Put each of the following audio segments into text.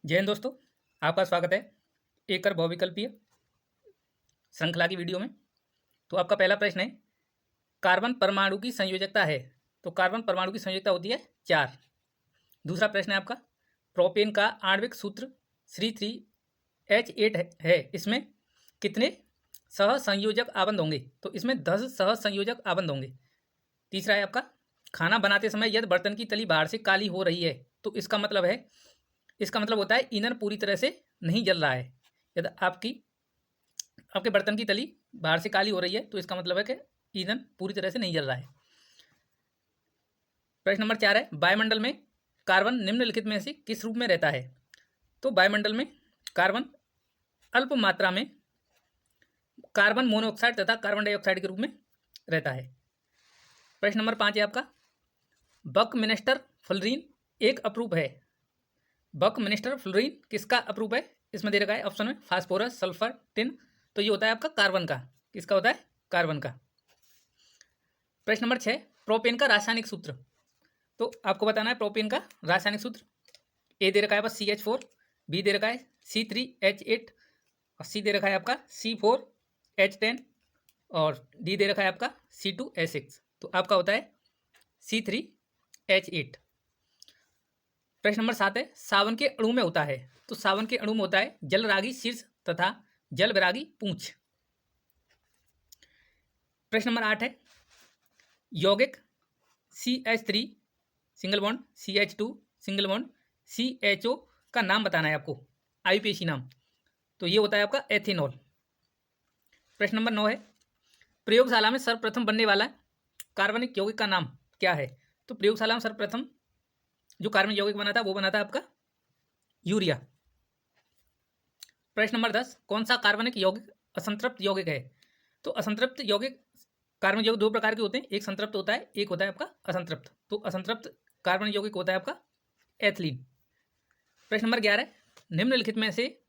जय हिंद दोस्तों, आपका स्वागत है एक और बहुविकल्पीय श्रृंखला की वीडियो में। तो आपका पहला प्रश्न है, कार्बन परमाणु की संयोजकता है। तो कार्बन परमाणु की संयोजकता होती है 4। दूसरा प्रश्न है आपका, प्रोपेन का आणविक सूत्र C3H8 है, इसमें कितने सहसंयोजक आबंध होंगे? तो इसमें 10 सहसंयोजक आबंध होंगे। तीसरा है आपका, खाना बनाते समय यदि बर्तन की तली बाहर से काली हो रही है तो इसका मतलब होता है ईंधन पूरी तरह से नहीं जल रहा है। यदि आपके बर्तन की तली बाहर से काली हो रही है तो इसका मतलब है कि ईंधन पूरी तरह से नहीं जल रहा है। प्रश्न नंबर 4 है, वायुमंडल में कार्बन निम्नलिखित में से किस रूप में रहता है? तो वायुमंडल में कार्बन अल्प मात्रा में कार्बन मोनोऑक्साइड तथा कार्बन डाइऑक्साइड के रूप में रहता है। प्रश्न नंबर 5 है आपका, बकमिन्स्टर फ्लोरीन एक अपरूप है। बकमिन्स्टर फ्लोरीन किसका अपरूप है? इसमें दे रखा है ऑप्शन में फास्फोरस, सल्फर, टिन। तो ये होता है आपका कार्बन का। किसका होता है? कार्बन का। प्रश्न नंबर 6, प्रोपेन का रासायनिक सूत्र। तो आपको बताना है प्रोपेन का रासायनिक सूत्र। ए दे रखा है बस CH4, बी दे रखा है C3H8 और सी दे रखा है आपका C4H10 और डी दे रखा है आपका C2H6। तो आपका होता है C3H8। प्रश्न नंबर 7 है, सावन के अणु में होता है। तो सावन के अणु में होता है जलरागी शीर्ष तथा जलविरागी पूंछ। प्रश्न नंबर 8 है, यौगिक CH3 single bond CH2 single bond CHO का नाम बताना है आपको, आईयूपीएसी नाम। तो ये होता है आपका एथेनॉल। प्रश्न नंबर 9 है, प्रयोगशाला में सर्वप्रथम बनने वाला कार्बनिक यौगिक का नाम क्या है? तो प्रयोगशाला में सर्वप्रथम जो कार्बनिक यौगिक बना था वो बना था आपका यूरिया। प्रश्न नंबर 10, कौन सा कार्बनिक यौगिक असंतृप्त यौगिक है? तो असंतृप्त यौगिक कार्बनिक यौगिक 2 प्रकार के होते हैं, एक संतृप्त होता है, एक होता है आपका असंतृप्त। तो असंतृप्त कार्बनिक यौगिक होता है आपका एथिलीन। प्रश्न नंबर 11, निम्नलिखित में से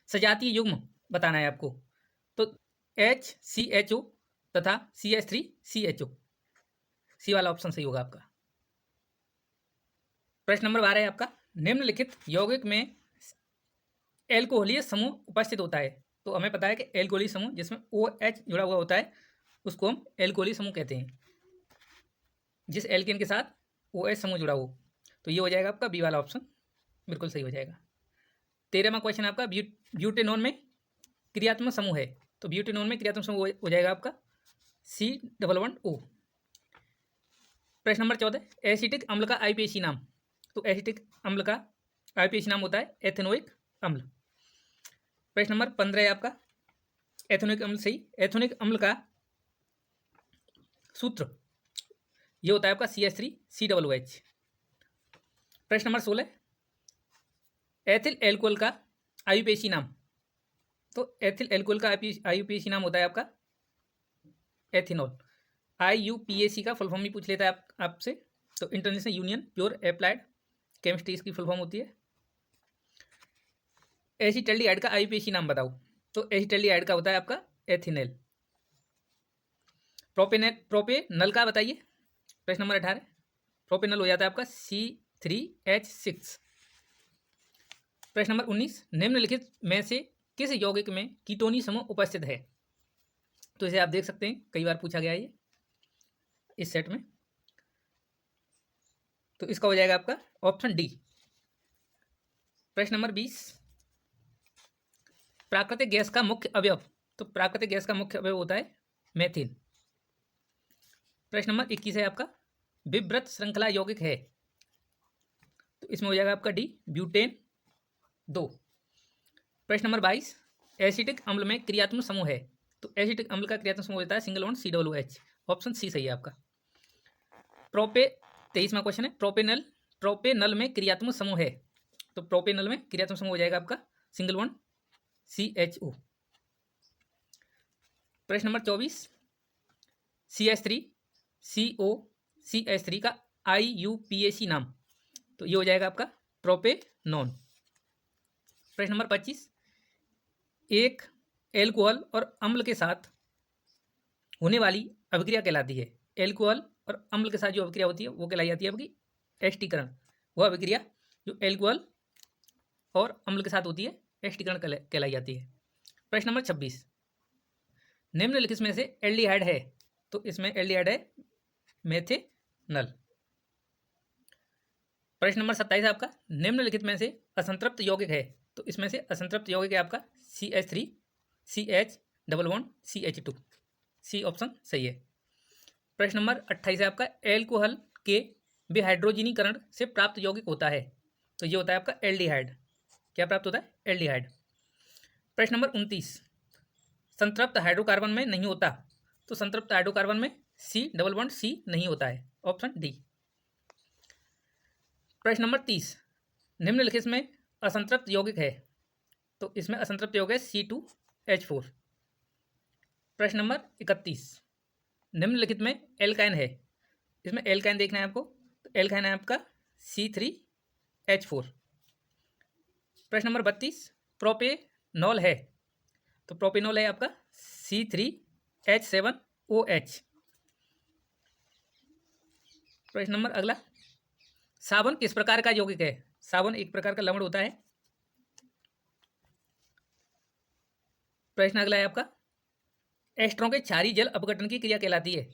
सजातीय युग्म बताना है आपको। तो HCHO तथा CH3CHO, सी वाला ऑप्शन सही होगा आपका। प्रश्न नंबर 12 है आपका, निम्नलिखित यौगिक में एल्कोहलीय समूह उपस्थित होता है। तो हमें पता है कि एल्कोहलीय समूह जिसमें OH जुड़ा हुआ होता है उसको हम एल्कोहलीय समूह कहते हैं, जिस एल्केन के साथ OH समूह जुड़ा हो। तो ये हो जाएगा आपका बी वाला ऑप्शन, बिल्कुल सही हो जाएगा। 13वां क्वेश्चन आपका, ब्यूटेनॉन में क्रियात्मक समूह है। तो ब्यूटेनॉन में क्रियात्मक समूह हो जाएगा आपका C11O। प्रश्न नंबर 14, एसिटिक अम्ल का आईयूपीएसी नाम। तो एसिटिक अम्ल का आईयूपीएसी नाम होता है एथेनोइक अम्ल। प्रश्न नंबर 15 है आपका, एथेनोइक अम्ल सही, एथेनोइक अम्ल का सूत्र ये होता है आपका CH3COOH। प्रश्न नंबर 16, एथिल एल्कोहल का आईयूपीएसी नाम। तो एथिल एल्कोहल का आईयूपीएसी नाम होता है आपका एथिनॉल। आईयूपीएसी का फुल फॉर्म भी पूछ लेता है आपसे। तो international union pure applied chemistry इसकी फुल फॉर्म होती है। एसिटल्डिहाइड का आईयूपीएसी नाम बताओ। तो एसिटल्डिहाइड का होता है आपका एथिनेल। प्रोपेनल का बताइए। प्रश्न नंबर 18, प्रोपेनल हो जाता है आपका C3H6। प्रश्न नंबर 19, निम्नलिखित में से किस यौगिक में कीटोनी समूह उपस्थित है? तो इसे आप देख सकते हैं, कई बार पूछा गया है ये इस सेट में। तो इसका हो जाएगा आपका ऑप्शन डी। प्रश्न नंबर 20, प्राकृतिक गैस का मुख्य अवयव। तो प्राकृतिक गैस का मुख्य अवयव होता है मेथेन। प्रश्न नंबर 21 है आपका, विवृत श्रृंखला यौगिक है। तो इसमें हो जाएगा आपका डी, ब्यूटेन 2। प्रश्न नंबर 22, एसिटिक अम्ल में क्रियात्मक समूह है। तो एसिटिक अम्ल का क्रियात्मक समूह होता है single bond COOH। Option C सही है आपका। 23वां क्वेश्चन है, प्रोपेनल में क्रियात्मक समूह है। तो प्रोपेनल में क्रियात्मक समूह हो जाएगा आपका सिंगल बॉन्ड CHO। प्रश्न नंबर 24, CH3COCH3 का IUPAC नाम। तो ये हो जाएगा आपका प्रोपेनॉन। प्रश्न नंबर 25, एक एल्कोहल और अम्ल के साथ होने वाली अभिक्रिया कहलाती है। एल्कोहल और अम्ल के साथ जो अभिक्रिया होती है वो कहलाई जाती है आपकी एस्टीकरण। वह अभिक्रिया जो एल्कोहल और अम्ल के साथ होती है एस्टीकरण कहलाई जाती है। प्रश्न नंबर 26, निम्नलिखित में से एल्डिहाइड है, तो इसमें एल्डिहाइड है मेथेनल। प्रश्न नंबर 27 आपका, निम्नलिखित में से असंतृप्त यौगिक है, तो इसमें से असंतृप्त यौगिक है आपका CH3 CH double bond CH2, C option सही है। प्रश्न नंबर 28 है आपका, एल्कोहल के विहाइड्रोजीनीकरण से प्राप्त यौगिक होता है, तो ये होता है आपका एल्डिहाइड। क्या प्राप्त होता है? एल्डिहाइड। प्रश्न नंबर 29, संतृप्त हाइड्रोकार्बन में नहीं होता, तो संतृप्त हाइड्रोकार्बन में C डबल बॉन्ड C नहीं होता है, ऑप्शन डी। प्रश्न नंबर 30, निम्नलिखित में असंतृप्त यौगिक है, तो इसमें असंतृप्त यौगिक है C2H4। प्रश्न नंबर 31, निम्नलिखित में एल्काइन है, इसमें एल्काइन देखना है आपको, तो एल्काइन है आपका C3H4। प्रश्न नंबर 32, प्रोपेनॉल है, तो प्रोपेनॉल है आपका C3H7OH। प्रश्न नंबर अगला, साबुन किस प्रकार का यौगिक है? साबुन एक प्रकार का लवण होता है। प्रश्न अगला है आपका, एस्ट्रों के क्षारीय जल अपघटन की क्रिया कहलाती है,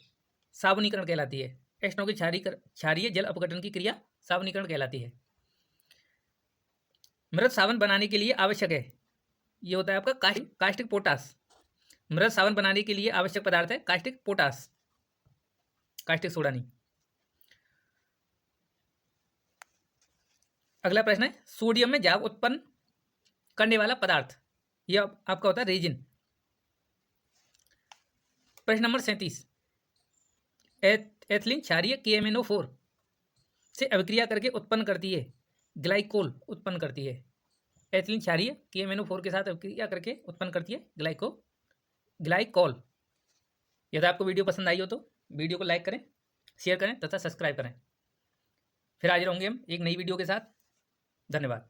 साबुनीकरण कहलाती है। एस्ट्रों के क्षारीय जल अपघटन की क्रिया साबुनीकरण कहलाती है। मृत साबुन बनाने के लिए आवश्यक है, ये होता है आपका कास्टिक पोटास। मृत साबुन बनाने के लिए आवश्यक पदार्थ है कास्टिक पोटास, कास्टिक सोडा नहीं। अगला प्रश्न है, सोडियम में जाग उत्पन्न करने वाला पदार्थ, यह आपका होता है रेजिन। प्रश्न नंबर 37, एथिलीन क्षारीय KMnO4 से अभिक्रिया करके उत्पन्न करती है ग्लाइकोल उत्पन्न करती है। एथिलीन क्षारीय KMnO4 के साथ अभिक्रिया करके उत्पन्न करती है ग्लाइकोल। यदि आपको वीडियो पसंद आई हो तो वीडियो को लाइक करें, शेयर करें तथा सब्सक्राइब करें। फिर हाजिर होंगे हम एक नई वीडियो के साथ। धन्यवाद।